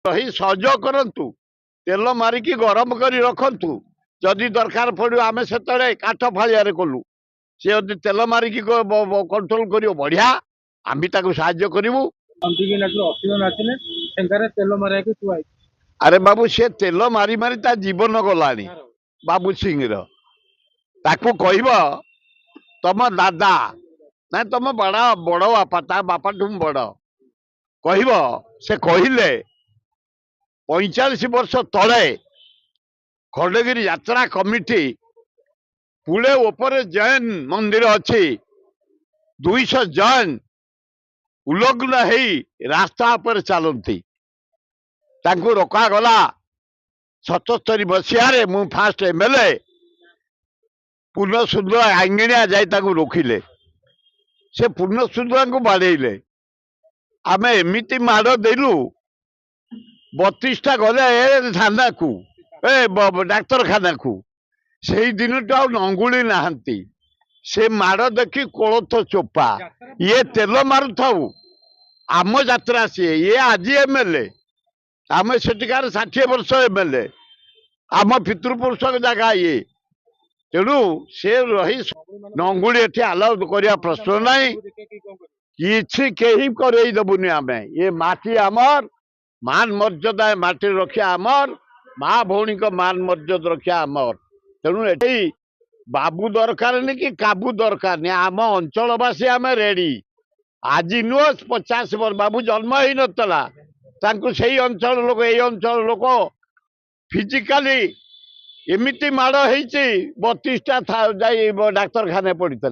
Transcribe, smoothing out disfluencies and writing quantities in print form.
रही सहयोग करंतु तेल मारिकी गरम करी रखंतु जदि दरकार पड़ो आम से काठ फाड़िया कलु सी यदि तेल मारिकी कंट्रोल कर बढ़िया आम भी साहाଯ୍य करूँ। अरे बाबू सी तेल मारी मारी ता जीवन गला बाबू सिंह ताकू कह तुम दादा ना तुम बड़ा बड़ बापा ता बापा तुम बड़ कह से कहले 45 वर्ष तले खंडगिरी यात्रा कमिटी पुले ऊपर जैन मंदिर अच्छी 200 जैन उलग्न है रास्ता पर चलती तांको रोका गला 77 मसीह मु फास्ट एमएलए पूर्ण सुंदर आंगणिया जाई रोकिले से पूर्ण सुंदर को बाड़े आम एमती माड़ देलु 32टा गले थाना को डाक्तरखाना को से दिन तो नंगुली नहांती से माड़ देखी कोलथ चोपा ये तेल मारु थाऊ आम यात्रा सी ये आज एमएलए आम सेठिकार 60 वर्ष एमएलए आम पितृपुरुष जगह ये तेणु से रही नंगुली एटी आलाउ करने प्रश्न नहीं किसी कहीं करबुनि आम ये माटी आमर मान मर्यादा माटी रखा आमर माँ भौणी को मान मर्यादा रखा आमर तेणु ये बाबू दरकार नहीं कि काबू दरकार नहीं आम अंचलवासी आम रेडी आज नुह 50 वर्ष बाबू जन्म ही नतला से अंचल लोक ये अंचल लोक फिजिकाली एमती माड़ हो 32टा डाक्तरखाना पड़ते